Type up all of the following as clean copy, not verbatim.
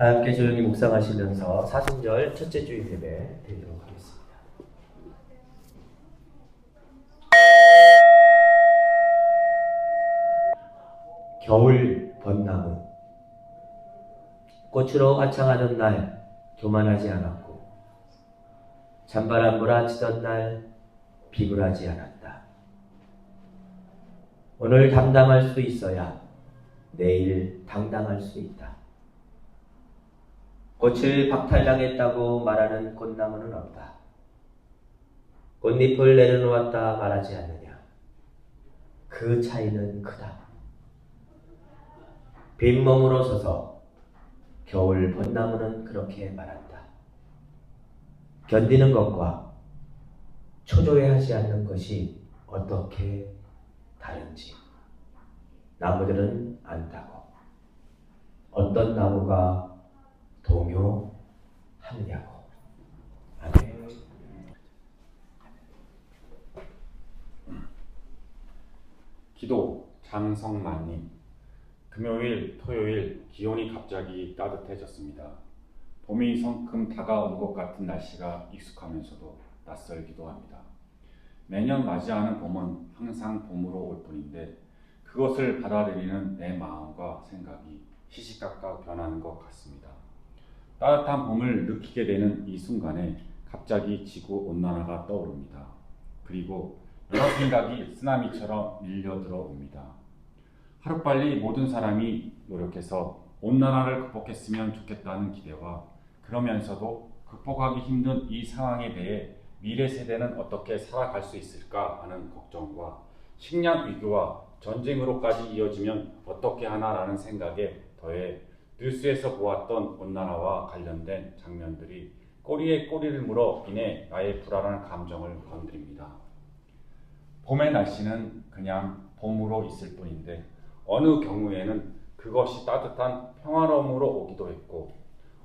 함께 조용히 묵상하시면서 사순절 첫째 주일 예배 드리도록 하겠습니다. 겨울 벚나무. 꽃으로 화창하던 날 교만하지 않았고, 찬바람 몰아치던 날 비굴하지 않았다. 오늘 담당할 수 있어야 내일 당당할 수 있다. 꽃을 박탈당했다고 말하는 꽃나무는 없다. 꽃잎을 내려놓았다 말하지 않느냐. 그 차이는 크다. 빈몸으로 서서 겨울 벚나무는 그렇게 말한다. 견디는 것과 초조해하지 않는 것이 어떻게 다른지 나무들은 안다고. 어떤 나무가 동요하느냐고. 아멘. 기도 장성만님. 금요일, 토요일 기온이 갑자기 따뜻해졌습니다. 봄이 성큼 다가온 것 같은 날씨가 익숙하면서도 낯설기도 합니다. 매년 맞이하는 봄은 항상 봄으로 올 뿐인데 그것을 받아들이는 내 마음과 생각이 시시각각 변하는 것 같습니다. 따뜻한 봄을 느끼게 되는 이 순간에 갑자기 지구온난화가 떠오릅니다. 그리고 여러 생각이 쓰나미처럼 밀려들어 옵니다. 하루빨리 모든 사람이 노력해서 온난화를 극복했으면 좋겠다는 기대와 그러면서도 극복하기 힘든 이 상황에 대해 미래 세대는 어떻게 살아갈 수 있을까 하는 걱정과 식량 위기와 전쟁으로까지 이어지면 어떻게 하나라는 생각에 더해 뉴스에서 보았던 온난화와 관련된 장면들이 꼬리에 꼬리를 물어 인해 나의 불안한 감정을 건드립니다. 봄의 날씨는 그냥 봄으로 있을 뿐인데 어느 경우에는 그것이 따뜻한 평화로움으로 오기도 했고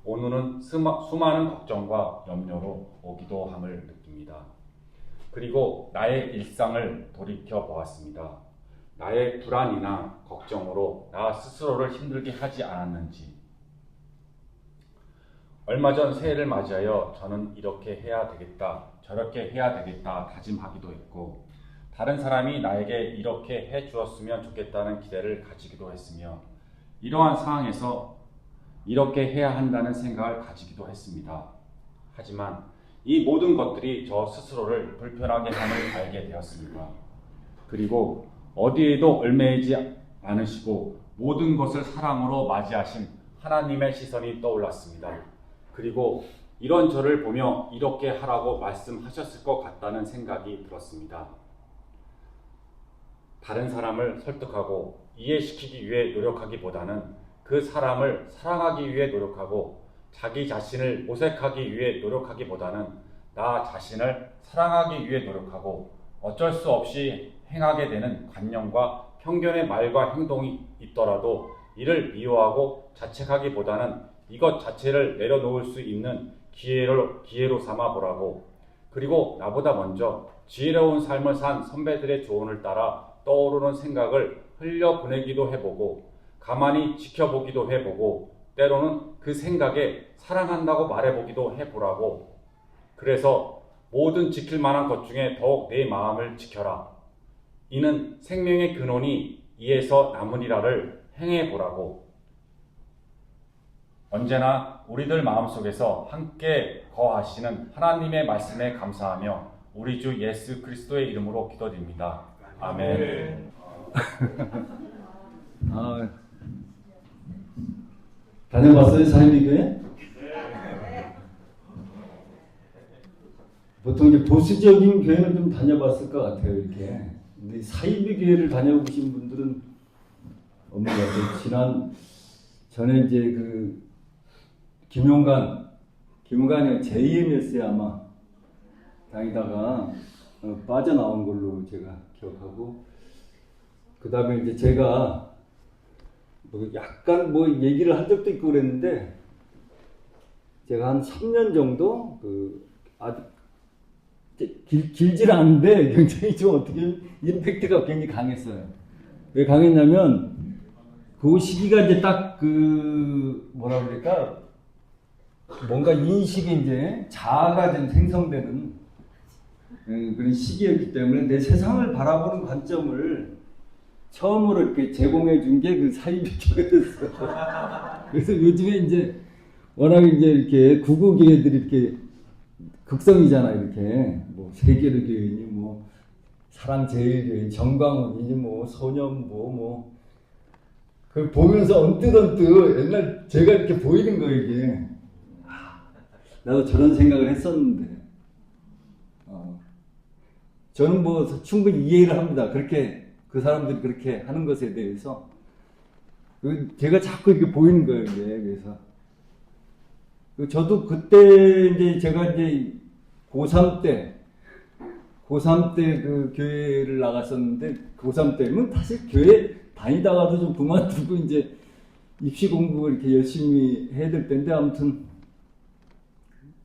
오늘은 수많은 걱정과 염려로 오기도 함을 느낍니다. 그리고 나의 일상을 돌이켜 보았습니다. 나의 불안이나 걱정으로 나 스스로를 힘들게 하지 않았는지. 얼마 전 새해를 맞이하여 저는 이렇게 해야 되겠다, 저렇게 해야 되겠다 다짐하기도 했고 다른 사람이 나에게 이렇게 해 주었으면 좋겠다는 기대를 가지기도 했으며 이러한 상황에서 이렇게 해야 한다는 생각을 가지기도 했습니다. 하지만 이 모든 것들이 저 스스로를 불편하게 함을 알게 되었습니다. 그리고 어디에도 얽매이지 않으시고 모든 것을 사랑으로 맞이하신 하나님의 시선이 떠올랐습니다. 그리고 이런 저를 보며 이렇게 하라고 말씀하셨을 것 같다는 생각이 들었습니다. 다른 사람을 설득하고 이해시키기 위해 노력하기보다는 그 사람을 사랑하기 위해 노력하고 자기 자신을 모색하기 위해 노력하기보다는 나 자신을 사랑하기 위해 노력하고 어쩔 수 없이 행하게 되는 관념과 편견의 말과 행동이 있더라도 이를 미워하고 자책하기보다는 이것 자체를 내려놓을 수 있는 기회로 삼아 보라고. 그리고 나보다 먼저 지혜로운 삶을 산 선배들의 조언을 따라 떠오르는 생각을 흘려보내기도 해보고 가만히 지켜보기도 해보고 때로는 그 생각에 사랑한다고 말해보기도 해보라고. 그래서 모든 지킬 만한 것 중에 더욱 내 마음을 지켜라. 이는 생명의 근원이 이에서 나무니라를 행해보라고. 언제나 우리들 마음속에서 함께 거하시는 하나님의 말씀에 감사하며 우리 주 예수 그리스도의 이름으로 기도드립니다. 아멘. 다녀봤어요? 사이비교회? 보통 이제 보수적인 교회는 좀 다녀봤을 것 같아요, 이렇게. 근데 사이비교회를 다녀보신 분들은 없는 것 같아요. 전에 이제 김용관이 JMS에 아마 다니다가 빠져나온 걸로 제가 기억하고, 그 다음에 이제 제가 약간 얘기를 한 적도 있고 그랬는데, 제가 한 3년 정도 아주 길질 않은데 굉장히 좀 어떻게 임팩트가 굉장히 강했어요. 왜 강했냐면 그 시기가 이제 딱 뭐라 그럴까, 뭔가 인식이 이제 자아가 좀 생성되는 그런 시기였기 때문에 내 세상을 바라보는 관점을 처음으로 이렇게 제공해 준 게 그 사이비교회였어. 그래서 요즘에 이제 워낙 이제 이렇게 구구교회들이 이렇게 극성이잖아. 이렇게 뭐 세계로 교회니 뭐 사랑제일교회, 정광훈이니 뭐 소년보 뭐 그 보면서 언뜻 옛날 제가 이렇게 보이는 거예요 이게. 나도 저런 생각을 했었는데 저는 뭐 충분히 이해를 합니다. 그렇게 그 사람들이 그렇게 하는 것에 대해서 제가 자꾸 이렇게 보이는 거예요 이게. 그래서 저도 그때 이제 제가 이제 고3 때 그 교회를 나갔었는데 고3 때면 사실 교회 다니다가도 좀 그만두고 이제 입시 공부 이렇게 열심히 해야 될 때인데 아무튼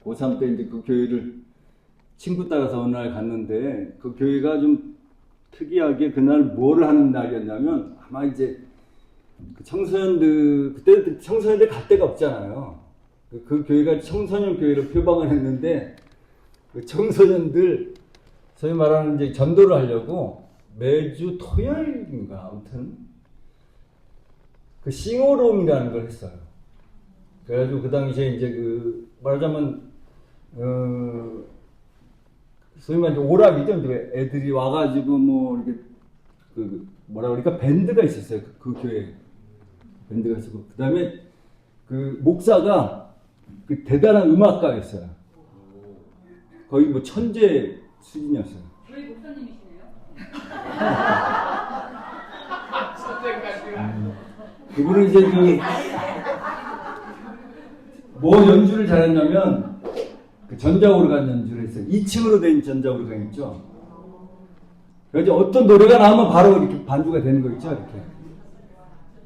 고3 때 이제 그 교회를 친구 따라서 어느 날 갔는데 그 교회가 좀 특이하게 그날 뭐를 하는 날이었냐면 아마 이제 그 청소년들 그때 청소년들 갈 데가 없잖아요. 그 교회가 청소년 교회로 표방을 했는데 그 청소년들 소위 말하는 이제 전도를 하려고 매주 토요일인가 아무튼 그 싱어롱이라는 걸 했어요. 그래가지고 그 당시에 이제 그 말하자면 소위 말해 오락이죠. 이제 애들이 와가지고 뭐 이렇게 그 뭐라 그러니까 밴드가 있었어요. 그 교회 밴드가 있었고 그 다음에 그 목사가 그 대단한 음악가였어요. 거의 뭐 천재 수준이었어요. 저희 목사님이시네요. 그분은 이제 뭐 연주를 잘했냐면 그 전자오르간 연주를 했어요. 2층으로 된 전자오르간 있죠. 그래서 어떤 노래가 나오면 바로 이렇게 반주가 되는 거 있죠. 이렇게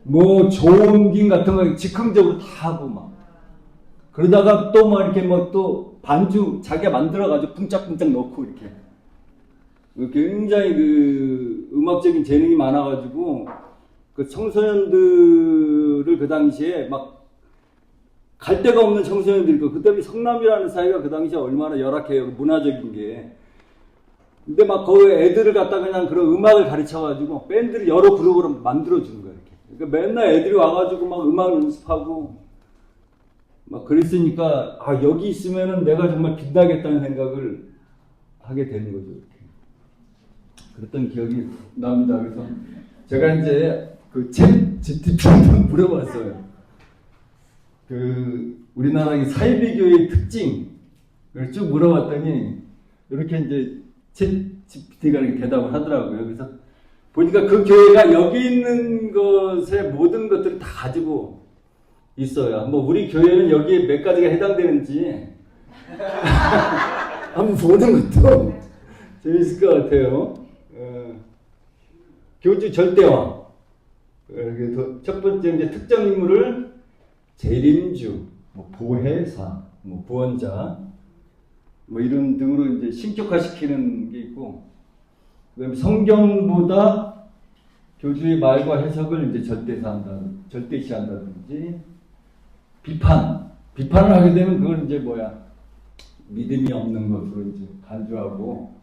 뭐 조음긴 같은 거 즉흥적으로 다 하고 막 그러다가 또 막 이렇게 뭐 또 반주 자기가 만들어가지고 쿵짝쿵짝 넣고 이렇게 굉장히 그 음악적인 재능이 많아가지고 그 청소년들을 그 당시에 막 갈 데가 없는 청소년들이 있고 그다음에 성남이라는 사회가 그 당시에 얼마나 열악해요. 문화적인 게. 근데 막 거기 애들을 갖다 그냥 그런 음악을 가르쳐가지고 밴드를 여러 그룹으로 만들어주는 거예요. 이렇게. 그러니까 맨날 애들이 와가지고 막 음악 연습하고 막 그랬으니까 아 여기 있으면은 내가 정말 빛나겠다는 생각을 하게 되는 거죠. 이렇게. 그랬던 기억이 납니다. 그래서 제가 이제 그 챗 GPT한테 물어봤어요. 그 우리나라의 사이비교의 특징을 쭉 물어봤더니 이렇게 이제 챗 GPT가 이렇게 대답을 하더라고요. 그래서 보니까 그 교회가 여기 있는 것의 모든 것들을 다 가지고 있어요. 뭐 우리 교회는 여기에 몇 가지가 해당되는지 한번 보는 것도 재밌을 것 같아요. 교주 절대왕. 첫 번째 이제 특정 인물을 재림주, 뭐 보혜사, 뭐 구원자, 뭐 이런 등으로 이제 신격화시키는 게 있고, 그다음에 성경보다 교주의 말과 해석을 이제 절대시한다든지, 비판을 하게 되면 그걸 이제 믿음이 없는 것으로 이제 간주하고,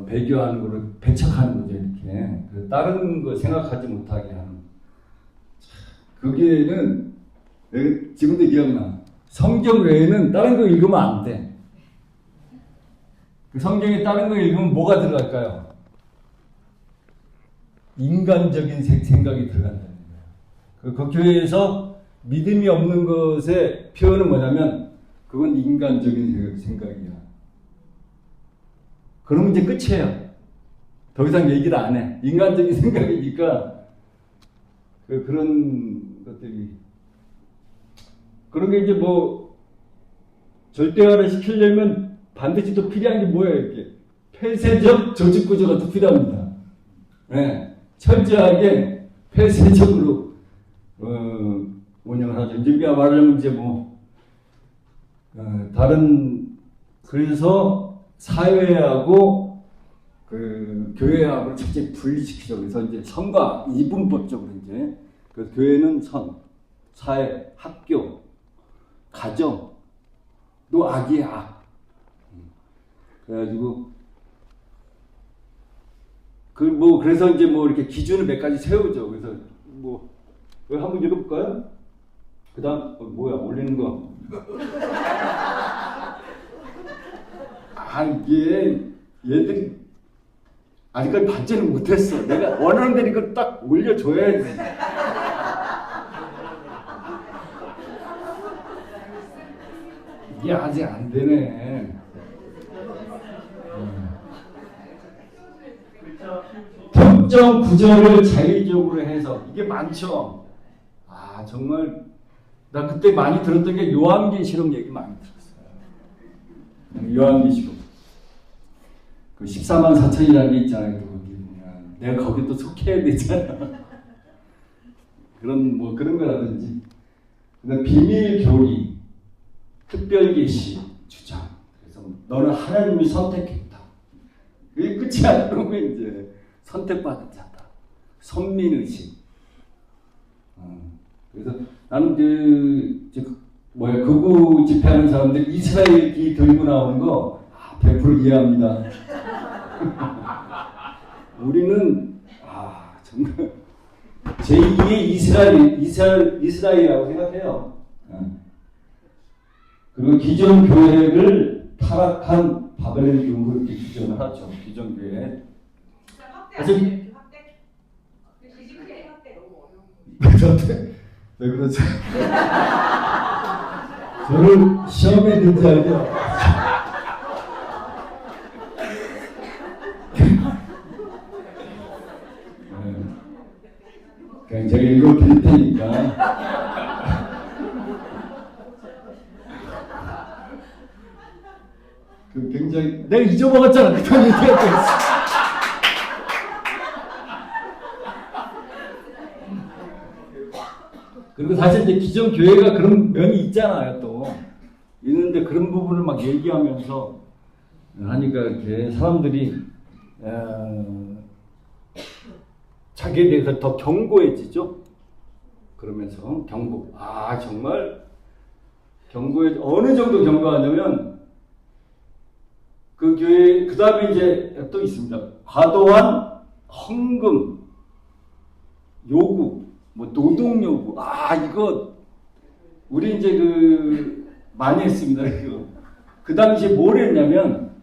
배교하는 거로 배척하는 거죠, 이렇게. 다른 거 생각하지 못하게 하는. 그게는, 내가 지금도 기억나. 성경 외에는 다른 거 읽으면 안 돼. 그 성경에 다른 거 읽으면 뭐가 들어갈까요? 인간적인 생각이 들어간다는 거예요. 그 교회에서 믿음이 없는 것의 표현은 뭐냐면, 그건 인간적인 생각이야. 그러면 이제 끝이에요. 더 이상 얘기를 안 해. 인간적인 생각이니까 그런 것들이 그런 게 이제 뭐 절대화를 시키려면 반드시 또 필요한 게 뭐예요? 이렇게 폐쇄적 조직 구조가 또 필요합니다. 네. 철저하게 폐쇄적으로 운영을 하죠. 이제 우리가 말하자면 이제 다른 그래서 사회하고 그 교회하고 철저히 분리시키죠. 그래서 이제 선과 이분법적으로 이제 그 교회는 선, 사회, 학교, 가정, 또 악이야, 악. 그래가지고 그래서 이제 뭐 이렇게 기준을 몇 가지 세우죠. 그래서 뭐 이거 한번 읽어볼까요? 그다음 뭐야 올리는 거? 아 이게 얘들이 아직까지 반전을 못했어. 내가 원하는 대로 이걸 딱 올려줘야지. 이게 아직 안 되네. 특정 구절을 자의적으로 해서 이게 많죠. 아 정말 나 그때 많이 들었던 게 요한계시록 얘기 많이 들었어요. 요한계시록 그 14만 4천이라는 게 있잖아요. 또 거기 보면 내가 거기 또 속해야 되잖아. 그런 뭐 그런 거라든지 그다음 비밀 교리, 특별 계시, 주장. 그래서 너는 하나님이 선택했다. 그게 끝이 아니라 그러면 이제 선택받은 자다. 선민의식. 그래서 나는 극우 집회하는 사람들 이스라엘이 들고 나오는 거 100% 이해합니다. 우리는 정말 제2의 이스라엘이라고 생각해요. 그리고 기존 교회를 타락한 바벨론 융을 이렇게 기존을 하죠. 기존 교회. 확대. 확대. 왜 그러지? 저를 시험에 든 줄 알죠? 그냥 제가 읽어드릴 테니까. 굉장히 내가 잊어먹었잖아. 그런 얘기가 또 있어. 그리고 사실 이제 기존 교회가 그런 면이 있잖아요, 또. 있는데 그런 부분을 막 얘기하면서 하니까 이렇게 사람들이 자기에 대해서 더 견고해지죠? 그러면서 경고. 정말 어느 정도 견고하냐면 그 교회, 그 다음에 이제 또 있습니다. 과도한 헌금, 요구, 뭐 노동 요구. 이거 우리 이제 많이 했습니다. 이거. 그 당시에 뭘 했냐면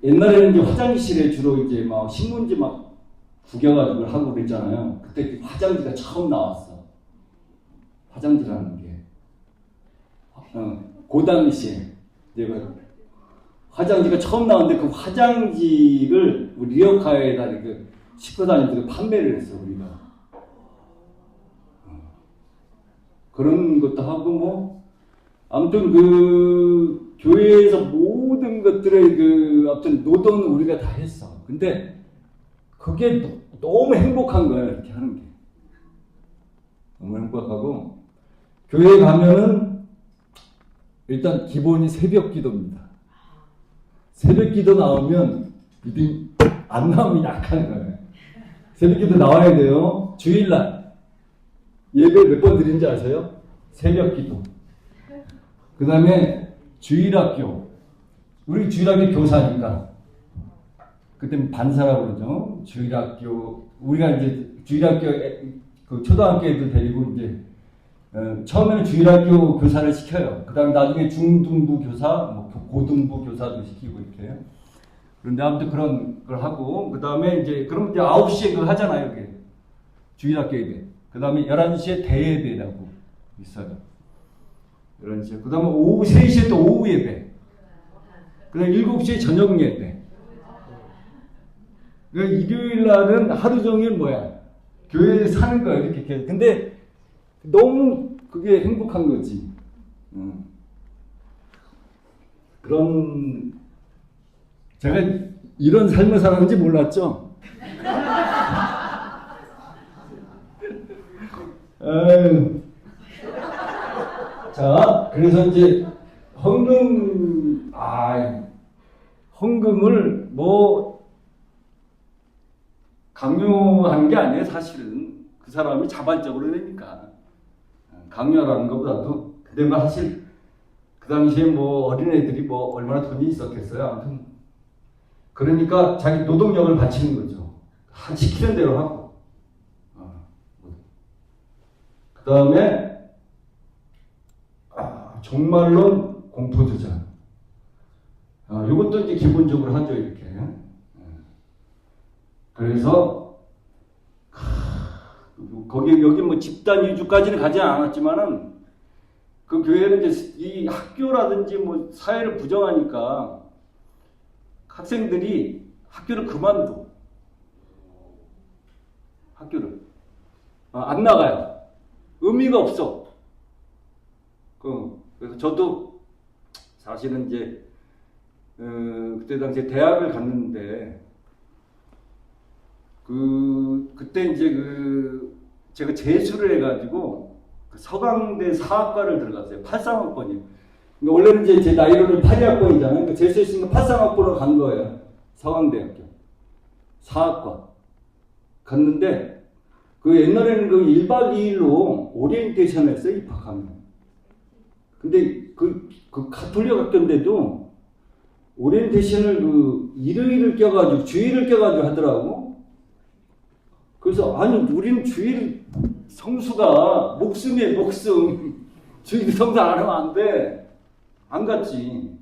옛날에는 이제 화장실에 주로 이제 막 신문지 막 구겨가지고 하고 그랬잖아요. 그때 화장지가 처음 나왔어. 화장지라는 게. 그 당시에 내가 화장지가 처음 나왔는데 그 화장지를 우리 리어카에다 이렇게 싣고 다니면서 판매를 했어, 우리가. 그런 것도 하고, 뭐, 아무튼 교회에서 모든 것들의 아무튼 노동은 우리가 다 했어. 근데 그게 너무 행복한 거야, 이렇게 하는 게. 너무 행복하고, 교회에 가면은 일단 기본이 새벽 기도입니다. 새벽 기도 나오면 믿음 안 나오면 약한 거예요. 새벽 기도 나와야 돼요. 주일날 예배 몇 번 드린지 아세요? 새벽 기도. 그 다음에 주일학교. 우리 주일학교 교사니까 그때는 반사라고 그러죠. 주일학교. 우리가 이제 주일학교 초등학교 애들 데리고 이제 처음에는 주일학교 교사를 시켜요. 그 다음에 나중에 중등부 교사, 뭐 고등부 교사도 시키고 이렇게. 그런데 아무튼 그런 걸 하고, 그 다음에 이제, 그럼 이제 9시에 그거 하잖아요, 이게. 주일학교 예배. 그 다음에 11시에 대예배라고 있어요. 11시에. 그 다음에 오후 3시에 또 오후 예배. 그 다음에 7시에 저녁 예배. 그러니까 일요일 날은 하루 종일 교회에 사는 거야, 이렇게. 근데 너무 그게 행복한 거지. 제가 이런 삶을 살았는지 몰랐죠? 자, 그래서 이제 헌금을 뭐 강요하는 게 아니에요, 사실은. 그 사람이 자발적으로 되니까. 강요라는 것보다도 근데 뭐 사실 그 당시에 뭐 어린애들이 뭐 얼마나 돈이 있었겠어요. 아무튼 그러니까 자기 노동력을 바치는 거죠. 시키는 대로 하고. 그 다음에 종말론 공포주장. 이것도 이제 기본적으로 하죠 이렇게. 그래서 거기 여기 뭐 집단 위주까지는 가지 않았지만은 그 교회는 이제 이 학교라든지 뭐 사회를 부정하니까 학생들이 학교를 그만둬. 학교를 안 나가요. 의미가 없어. 그래서 저도 사실은 이제 그때 당시에 대학을 갔는데 그때 이제 제가 재수를 해가지고 서강대 사학과를 들어갔어요. 83학번이요. 그러니까 원래는 이제 제 나이로는 82학번이잖아요. 그러니까 재수했으니까 83학번으로 간 거예요. 서강대학교 사학과 갔는데 옛날에는 1박 2일로 오리엔테이션 했어요. 입학하면. 근데 그 가톨릭 학교인데도 오리엔테이션을 일요일을 껴가지고 주일을 껴가지고 하더라고. 그래서 아니 우리는 주일 성수가 목숨이에요. 목숨. 주일 성수 안 하면 안 돼. 안 갔지.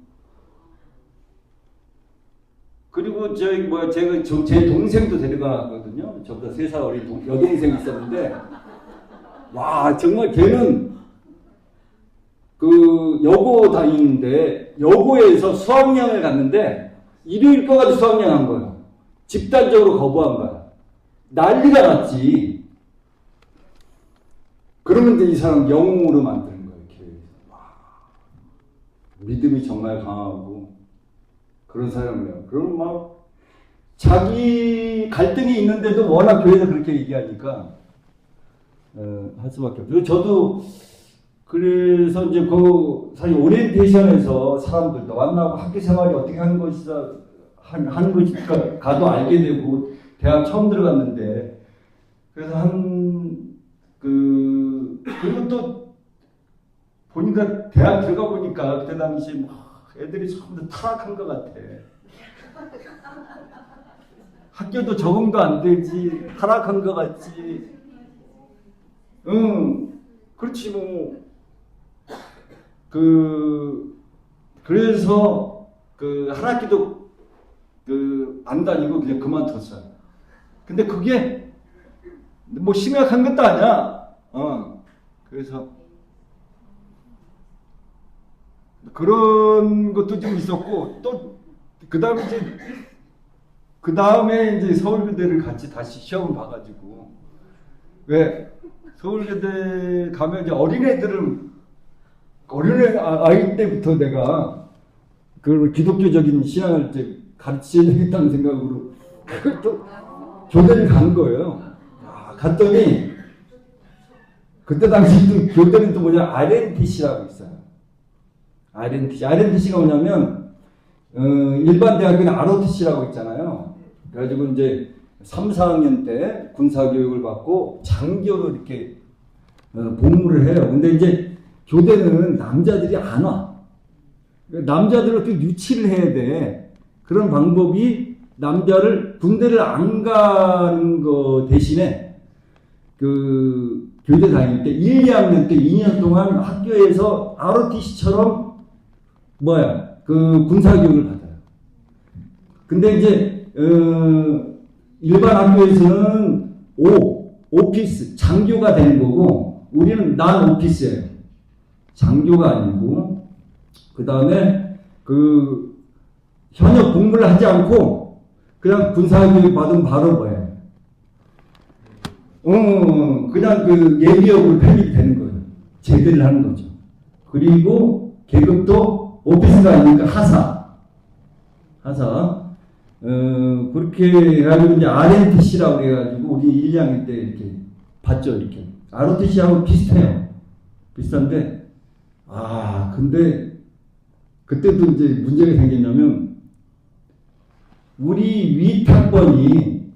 그리고 제가 제 동생도 데려가거든요. 저보다 3살 어린 여동생이 있었는데 와 정말 걔는 여고 다니는데 여고에서 수학여행을 갔는데 일요일 거가지고 수학여행 한 거예요. 집단적으로 거부한 거야. 난리가 났지. 그러면 이제 이 사람 영웅으로 만드는 거예요. 이렇게. 와, 믿음이 정말 강하고 그런 사람이에요. 그럼 막 자기 갈등이 있는데도 워낙 교회에서 그렇게 얘기하니까 할 수밖에 없어요. 저도 그래서 이제 사실 오리엔테이션에서 사람들도 만나고 학교 생활이 어떻게 하는 것일까도 알게 되고 대학 처음 들어갔는데 그래서 그리고 또 보니까 대학 들어가 보니까 그때 당시 막 애들이 전부 타락한 것 같아. 학교도 적응도 안 되지 타락한 것 같지. 그렇지 뭐. 그래서 한 학기도 안 다니고 그냥 그만뒀어요. 근데 그게 뭐 심각한 것도 아니야. 그래서 그런 것도 좀 있었고 또 그다음에 이제 서울대를 같이 다시 시험을 봐가지고 왜 서울대 가면 이제 어린애 아이 때부터 내가 기독교적인 신앙을 이제 가르쳐야 되겠다는 생각으로 그걸 또 교대를 간 거예요. 갔더니 그때 당시 또 교대는 또 뭐냐 RNTC라고 있어요. RNTC가 뭐냐면 일반 대학교는 ROTC라고 있잖아요. 그래가지고 이제 3, 4학년 때 군사교육을 받고 장교로 이렇게 복무를 해요. 근데 이제 교대는 남자들이 안 와. 남자들을 또 유치를 해야 돼. 그런 방법이 남자를 군대를 안 가는 거 대신에 교대 다닐 때 1, 2학년 때 2년 동안 학교에서 ROTC처럼 군사교육을 받아요. 근데 이제 일반 학교에서는 오피스 장교가 되는 거고 우리는 난 오피스예요. 장교가 아니고 그 다음에 현역 복무를 하지 않고 그냥 군사교육 받으면 바로 그냥 예비역으로 편입이 되는 거예요. 제대를 하는 거죠. 그리고 계급도 오피스가 아니니까 하사. 그렇게 해가지고 이제 RNTC라고 해가지고 우리 1, 2학년 때 이렇게 봤죠. 이렇게 ROTC하고 비슷해요. 비슷한데 근데 그때도 이제 문제가 생겼냐면 우리 위탁번이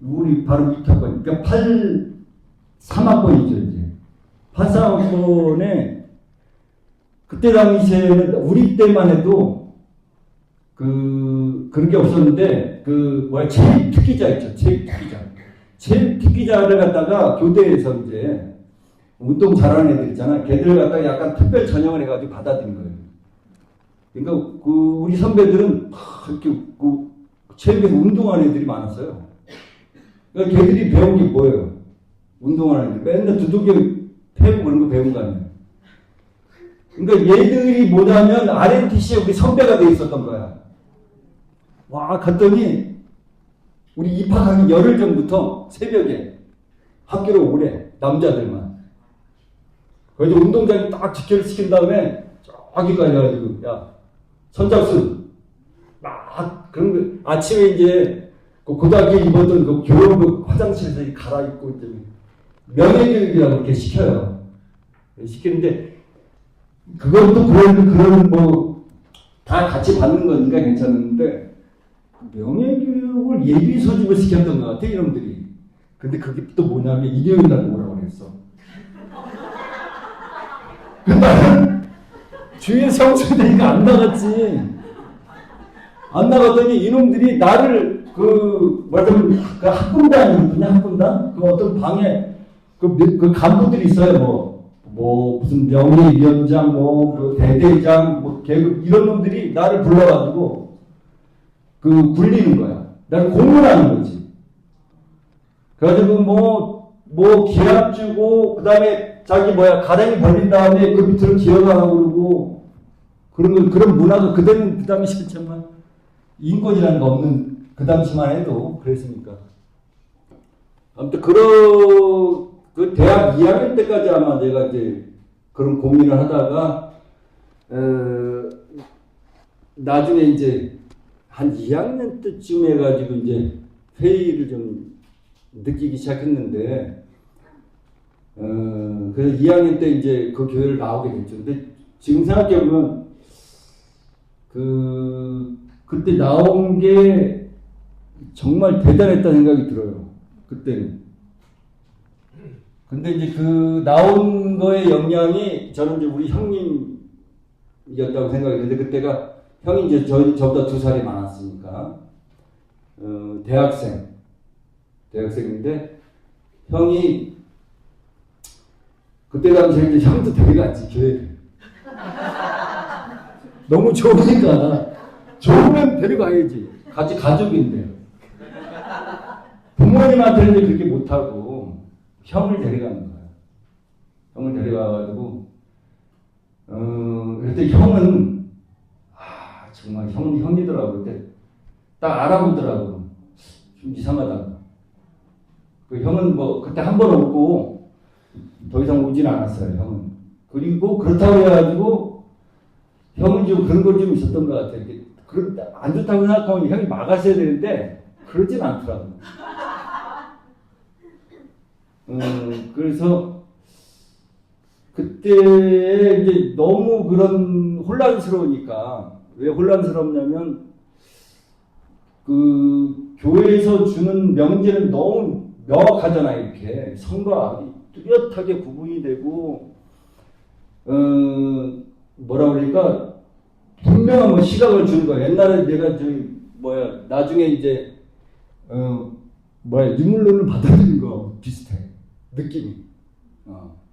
바로 위탁번 그러니까 3학번이죠 이제 판사권에 그때 당시에는 우리 때만 해도 그런 게 없었는데 체육 특기자 있죠. 체육 특기자를 갖다가 교대에서 이제 운동 잘하는 애들 있잖아. 걔들 갖다가 약간 특별 전형을 해가지고 받아들인 거예요. 그러니까 우리 선배들은 이렇게 체육에서 운동하는 애들이 많았어요. 그러니까 걔들이 배운 게 뭐예요? 운동하는 애들. 맨날 두들겨 패고 그런 거 배운 거 아니에요. 그러니까 얘들이 뭐냐면 RMTC에 우리 선배가 돼 있었던 거야. 와, 갔더니 우리 입학하기 열흘 전부터 새벽에 학교로 오래. 남자들만. 그래서 운동장에 딱 직결을 시킨 다음에 저기까지 가가지고 야, 선착순 막 그런 거 아침에 이제 고등학교 입었던 그 교복 화장실에서 갈아입고 이제 명예교육이라고 이렇게 시켜요. 시키는데 그것도 그런 뭐 다 같이 받는 거니까 괜찮은데 명예교육을 예비 소집을 시켰던 것 같아 이놈들이. 근데 그게 또 뭐냐면 일요일 날 뭐라고 그랬어. 나는 주위에 성수되니까 안 나갔지. 안 나갔더니 이놈들이 나를 말하자면 학군단 그 어떤 방에 그 간부들이 있어요. 무슨 명예위원장, 대대장, 계급 이런 놈들이 나를 불러가지고 굴리는 거야. 나를 고문하는 거지. 그래가지고 기합 주고 그다음에 자기 가랭이 벌린 다음에 그 밑으로 기어가고 그러고 그런 문화가 그 당시 정말 인권이라는 거 없는 그 당시만 해도 그랬으니까. 아무튼 그 대학 2학년 때까지 아마 내가 이제 그런 고민을 하다가 나중에 이제 한 2학년 때쯤 해가지고 이제 회의를 좀 느끼기 시작했는데 그래서 2학년 때 이제 그 교회를 나오게 됐죠. 근데 지금 생각해보면 그때 나온 게 정말 대단했다는 생각이 들어요. 그때는. 근데 이제 나온 거의 영향이 저는 이제 우리 형님이었다고 생각했는데 그때가 형이 이제 저보다 2살이 많았으니까 대학생인데 형이 그때 당시에 이제 형도 데려갔지 교회를. 너무 좋으니까 좋으면 데려가야지. 같이 가족인데 부모님한테는 이제 그렇게 못하고 형을 데려가는 거야. 형을 데려가가지고 그때 형은 정말 형이더라고. 그때 딱 알아보더라고. 좀 이상하다고. 그 형은 그때 한 번 오고 더 이상 오진 않았어요. 형은. 그리고 그렇다고 해가지고 형은 좀 그런 걸 좀 있었던 것 같아요. 안 좋다고 생각하면 형이 막았어야 되는데 그러진 않더라고. 그래서 그때 이제 너무 그런 혼란스러우니까. 왜 혼란스럽냐면 교회에서 주는 명제는 너무 명확하잖아요. 이렇게 선과 악이 뚜렷하게 구분이 되고 뭐라 그러니까 분명한 시각을 주는 거야. 옛날에 내가 나중에 이제 유물론을 받아들인 거 비슷해. 느낌이.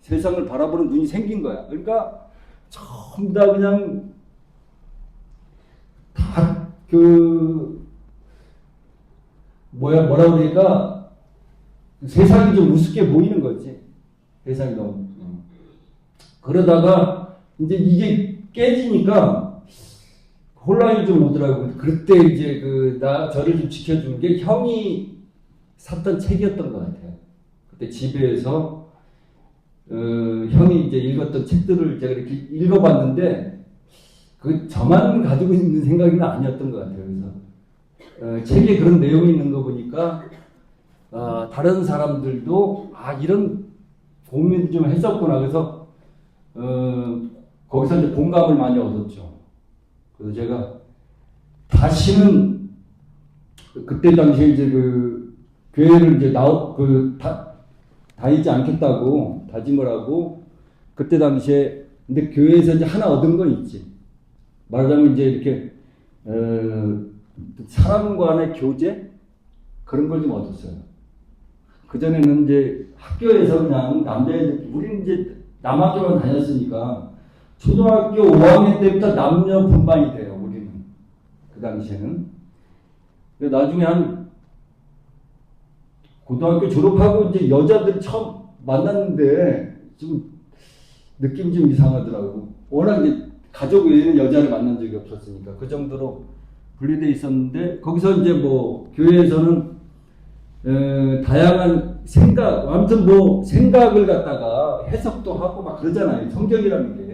세상을 바라보는 눈이 생긴 거야. 그러니까 전부 다 그냥 다 뭐라 그러니까 세상이 좀 우습게 보이는 거지. 세상이 너무. 그러다가 이제 이게 깨지니까 혼란이 좀 오더라고요. 그때 이제 저를 좀 지켜준 게 형이 샀던 책이었던 것 같아요. 그때 집에서 형이 이제 읽었던 책들을 제가 이렇게 읽어봤는데 저만 가지고 있는 생각은 아니었던 것 같아요. 그래서 책에 그런 내용이 있는 거 보니까 다른 사람들도 이런 고민을 좀 했었구나. 그래서 거기서 이제 공감을 많이 얻었죠. 그래서 제가 다시는 그때 당시에 이제 교회를 이제 다니지 않겠다고 다짐을 하고 그때 당시에 근데 교회에서 이제 하나 얻은 건 있지. 말하자면 이제 이렇게 사람 간의 교제 그런 걸 좀 얻었어요. 그 전에는 이제 학교에서 그냥 남자애들 우리는 이제 남학교만 다녔으니까 초등학교 5학년 때부터 남녀 분반이 돼요. 우리는 그 당시에는. 나중에 한 고등학교 졸업하고 이제 여자들 처음 만났는데 좀 느낌이 좀 이상하더라고. 워낙 이제 가족 외에는 여자를 만난 적이 없었으니까 그 정도로 분리돼 있었는데 거기서 이제 뭐 교회에서는 다양한 생각, 아무튼 뭐 생각을 갖다가 해석도 하고 막 그러잖아요. 성경이라는 게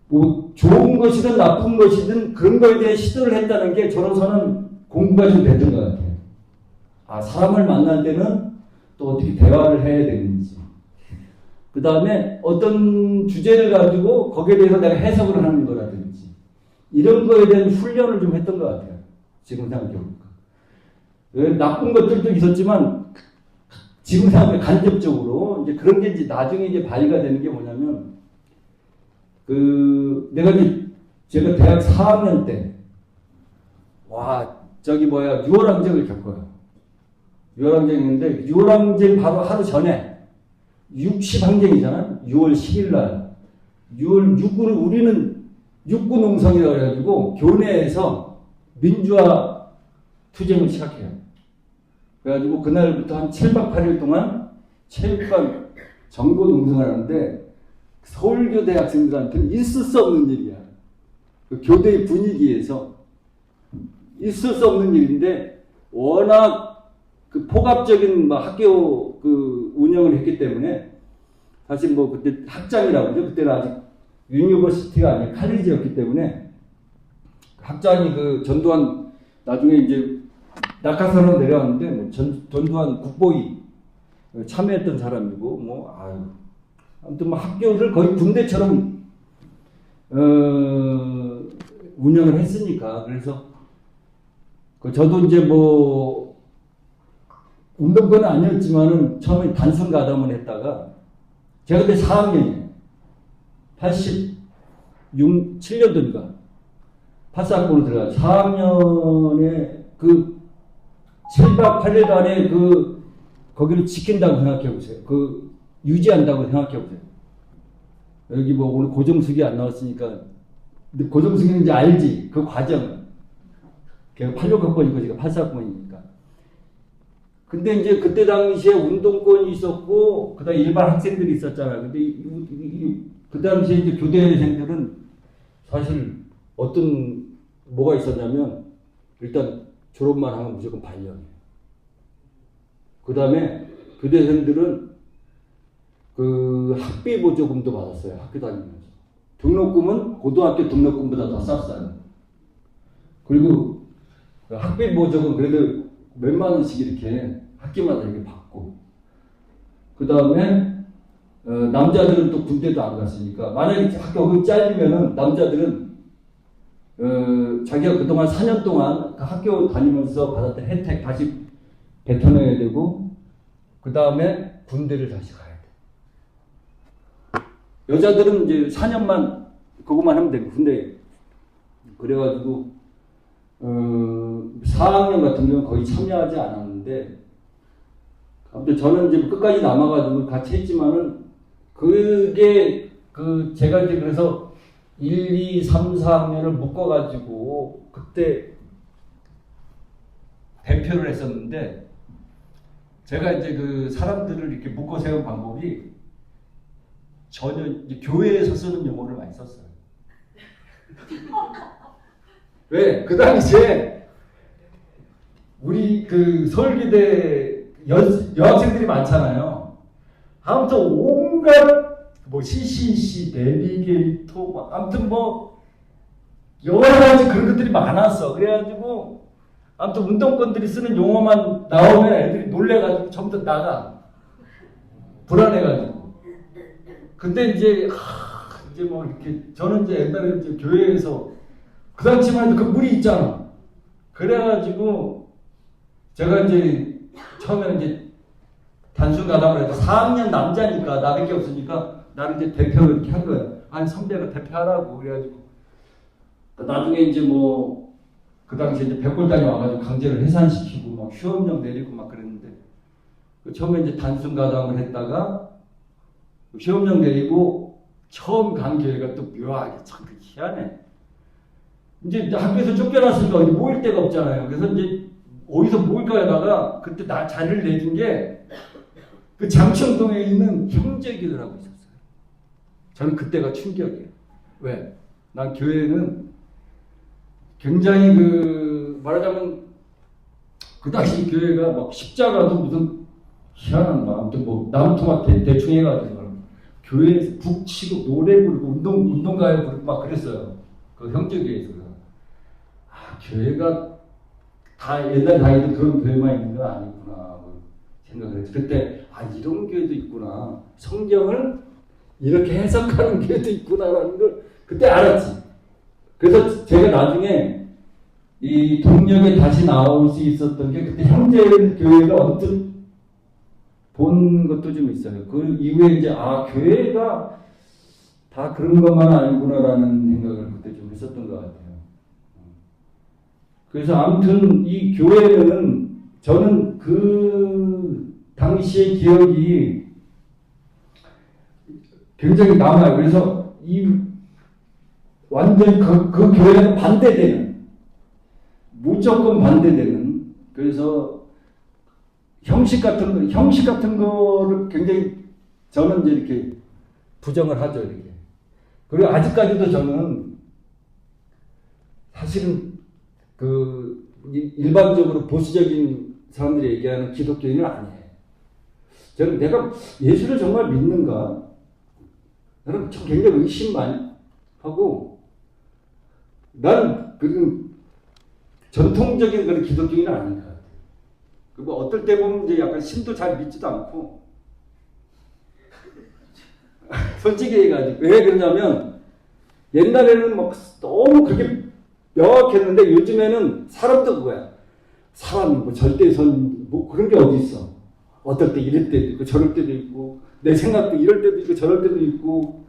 뭐 좋은 것이든 나쁜 것이든 그런 거에 대해 시도를 했다는 게 저로서는 공부가 좀 되는 것 같아요. 아, 사람을 만날 때는 또 어떻게 대화를 해야 되는지. 그 다음에 어떤 주제를 가지고 거기에 대해서 내가 해석을 하는 거라든지 이런 거에 대한 훈련을 좀 했던 것 같아요. 지금 생각해보니까. 나쁜 것들도 있었지만 지금 생각해 간접적으로 이제 그런 게 이제 나중에 이제 발휘가 되는 게 뭐냐면 내가 이제 제가 대학 4학년 때 저기 유월항쟁을 겪어요. 유월항쟁인데 유월항쟁 바로 하루 전에 60항쟁이잖아. 6월 10일 날 6월 6일을 우리는 육군 농성이라고 해가지고 교내에서 민주화 투쟁을 시작해요. 그래가지고 그날부터 한 7박 8일 동안 체육관 정보 농성을 하는데 서울교대 학생들한테는 있을 수 없는 일이야. 그 교대의 분위기에서 있을 수 없는 일인데 워낙 그 포갑적인 학교 그 운영을 했기 때문에 사실 뭐 그때 학장이라고 그러죠. 그때는 아직 유니버시티가 아니라 칼리지였기 때문에 학장이 그 전두환 나중에 이제 낙하산으로 내려왔는데 뭐 전두환 국보위 참여했던 사람이고 아무튼 학교를 거의 군대처럼 운영을 했으니까 그래서 저도 이제 뭐 운동권은 아니었지만은 처음에 단순 가담을 했다가 제가 그때 4학년이에요. 87년도인가 84학번으로 들어가서 4학년에 그 7박 8일간에 거기를 지킨다고 생각해 보세요. 유지한다고 생각해 보세요. 여기 뭐 오늘 고정숙이 안 나왔으니까 근데 고정숙이는 이제 알지 그 과정은. 걔가 86학번이고 제가 84학번이니까. 근데 이제 그때 당시에 운동권이 있었고 그다음에 일반 학생들이 있었잖아요. 근데 그 당시에 이제 교대생들은 사실 뭐가 있었냐면 일단 졸업만 하면 무조건 발령이에요. 그 다음에 교대생들은 학비 보조금도 받았어요. 학교 다니면서. 등록금은 고등학교 등록금보다 더 쌌어요. 그리고 학비 보조금 그래도 몇만 원씩 이렇게 학기마다 이렇게 받고. 그 다음에 남자들은 또 군대도 안 갔으니까 만약에 학교 잘리면은 남자들은 자기가 그동안 4년 동안 그 학교 다니면서 받았던 혜택 다시 뱉어내야 되고 그 다음에 군대를 다시 가야 돼. 여자들은 이제 4년만 그것만 하면 되고 군대 그래가지고 4학년 같은 경우는 거의 참여하지 않았는데 아무튼 저는 이제 끝까지 남아가지고 같이 했지만은 그게 제가 이제 그래서 1, 2, 3, 4학년을 묶어가지고 그때 대표를 했었는데 제가 이제 사람들을 이렇게 묶어 세운 방법이 전혀 이제 교회에서 쓰는 용어를 많이 썼어요. 왜? 그 당시에 우리 서울기대 여학생들이 많잖아요. 아무튼 온갖 CCC, 내비게이터, 아무튼 여러 가지 그런 것들이 많았어. 그래가지고 아무튼 운동권들이 쓰는 용어만 나오면 애들이 놀래가지고 전부 다 나가. 불안해가지고. 근데 이제 이렇게 저는 이제 옛날에 이제 교회에서 그 당시만 해도 그 물이 있잖아. 그래가지고 제가 이제 처음에는 이제 단순 가담을 해서 4학년 남자니까 나밖에 없으니까 나를 이제 대표로 이렇게 한 거야. 아니 선배가 대표하라고 그래가지고 나중에 이제 뭐 그 당시에 이제 백골단이 와가지고 강제로 해산시키고 막 휴업령 내리고 막 그랬는데 처음에 이제 단순 가담을 했다가 휴업령 내리고 처음 간 교회가 또 묘하게 참 희한해. 이제 학교에서 쫓겨났으니까 어디 모일 데가 없잖아요. 그래서 이제 어디서 모일까 하다가 그때 나 자리를 내준 게 그 장청동에 있는 형제교회라고 있었어요. 저는 그때가 충격이에요. 왜? 난 교회는 굉장히 그 말하자면 그 당시 교회가 막 십자가도 무슨 희한한 거 아무튼 뭐 나무토마토 대충 해가지고 교회에서 북치고 노래 부르고 운동가요 부르고 막 그랬어요. 그 형제교회에서. 아 교회가 다 옛날 다니던 그런 교회만 있는 건 아니구나 생각을 했죠. 그때 아 이런 교회도 있구나. 성경을 이렇게 해석하는 교회도 있구나라는 걸 그때 알았지. 그래서 제가 나중에 이 동력에 다시 나올 수 있었던 게 그때 형제교회가 언뜻 본 것도 좀 있어요. 그 이후에 이제 아 교회가 다 그런 것만 아니구나라는 생각을 그때 좀 했었던 것 같아요. 그래서 아무튼 이 교회는 저는 그 당시의 기억이 굉장히 남아요. 그래서 이 완전 그 교회는 반대되는, 무조건 반대되는. 그래서 형식 같은 거를 굉장히 저는 이제 이렇게 부정을 하죠, 이렇게. 그리고 아직까지도 저는 사실은 그 일반적으로 보수적인 사람들이 얘기하는 기독교인은 아니에요. 저는 내가 예수를 정말 믿는가? 나는 참 굉장히 의심 많이 하고, 난 그 전통적인 그런 기독교인은 아닌 것 같아요. 그리고 어떨 때 보면 이제 약간 신도 잘 믿지도 않고, 솔직히 얘기하지. 왜 그러냐면, 옛날에는 막 너무 그렇게 명확했는데, 요즘에는 사람도 그거야. 사람, 뭐 절대선, 뭐 그런 게 어디 있어. 어떨 때 이럴 때도 있고, 저럴 때도 있고, 내 생각도 이럴 때도 있고, 저럴 때도 있고,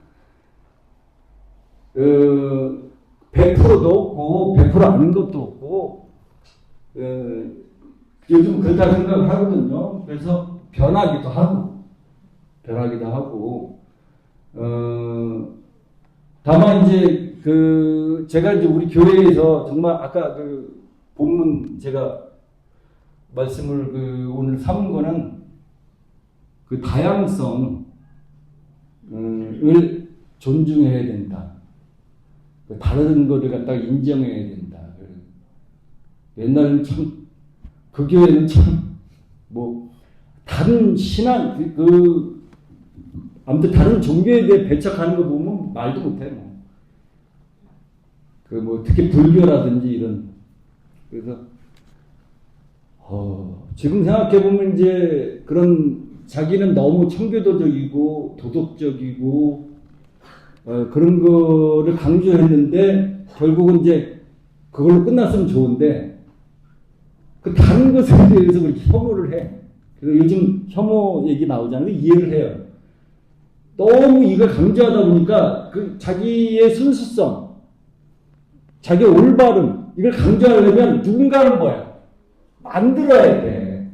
100%도 없고, 100% 아는 것도 없고, 요즘 그렇다 생각을 하거든요. 그래서 변하기도 하고, 다만 이제 제가 이제 우리 교회에서 정말 아까 그 본문 제가 말씀을 오늘 삼은 거는 그 다양성을 존중해야 된다. 다른 거를 갖다가 인정해야 된다. 옛날에는 참, 그 교회는 참, 뭐, 다른 신앙, 아무튼 다른 종교에 대해 배척하는 거 보면 말도 못해, 뭐. 특히 불교라든지 이런. 그래서, 지금 생각해보면 이제 그런 자기는 너무 청교도적이고 도덕적이고 그런 거를 강조했는데 결국은 이제 그걸로 끝났으면 좋은데 그 다른 것에 대해서 그렇게 혐오를 해. 그래서 요즘 혐오 얘기 나오잖아요. 이해를 해요. 너무 이걸 강조하다 보니까 그 자기의 순수성, 자기의 올바름 이걸 강조하려면 누군가는 뭐야? 만들어야 돼.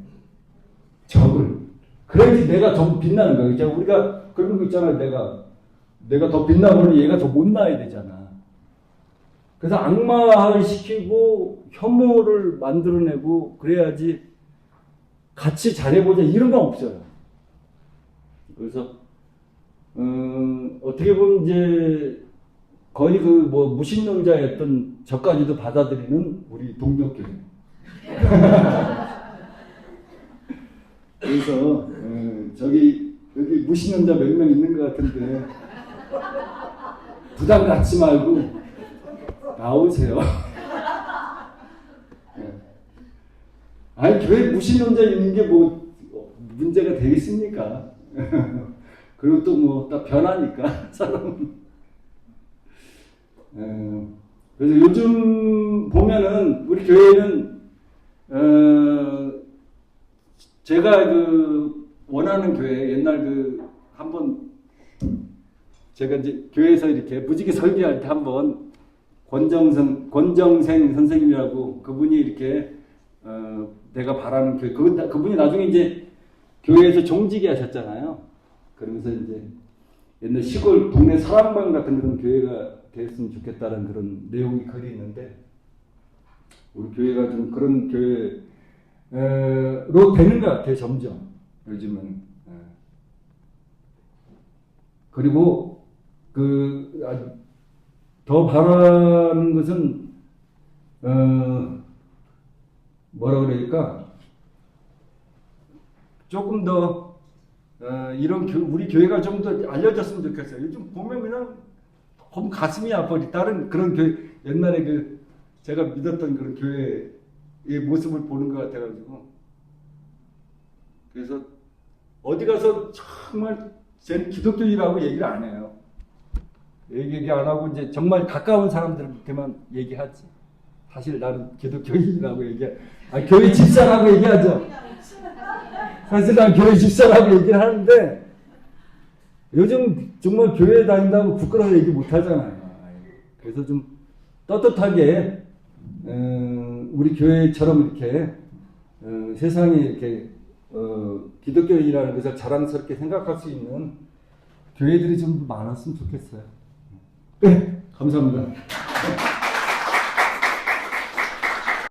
적을. 그래야지 내가 더 빛나는 거야. 이제 우리가 그런 거 있잖아요. 내가 더 빛나면 얘가 더 못나야 되잖아. 그래서 악마화를 시키고 혐오를 만들어내고 그래야지 같이 잘해보자 이런 건 없어요. 그래서 어떻게 보면 이제 거의 무신론자였던 저까지도 받아들이는 우리 동덕교회. 그래서 여기 무신론자 몇 명 있는 것 같은데 부담 갖지 말고 나오세요. 아니 교회 무신론자 있는 게 뭐 문제가 되겠습니까? 그리고 또 뭐 딱 변하니까 사람은. 그래서 요즘 보면은 우리 교회는 제가 원하는 교회 옛날 한번 제가 이제 교회에서 이렇게 무지개 설교할 때 한번 권정생 선생님이라고 그분이 이렇게 내가 바라는 교회 그분이 나중에 이제 교회에서 종직이 하셨잖아요. 그러면서 이제 옛날 시골 동네 사랑방 같은 그런 교회가 됐으면 좋겠다는 그런 내용이 글이 있는데 우리 교회가 좀 그런 교회로 되는 것 같아요. 점점 요즘은. 그리고 더 바라는 것은 뭐라 그럴까 조금 더 이런 우리 교회가 좀 더 알려졌으면 좋겠어요. 요즘 보면 그냥 너무 가슴이 아파. 다른 그런 교회 옛날에 제가 믿었던 그런 교회의 모습을 보는 것 같아가지고 그래서 어디 가서 정말 쟤는 기독교인이라고 얘기를 안 해요. 얘기 안 하고 이제 정말 가까운 사람들한테만 얘기하지. 사실 나는 기독교인이라고 교회 집사라고 얘기하죠. 사실 난 교회 집사라고 얘기를 하는데 요즘 정말 교회 다닌다고 부끄러워 얘기 못 하잖아요. 그래서 좀 떳떳하게 우리 교회처럼 이렇게 세상에 이렇게 기독교인이라는 것을 자랑스럽게 생각할 수 있는 교회들이 좀 많았으면 좋겠어요. 네, 감사합니다.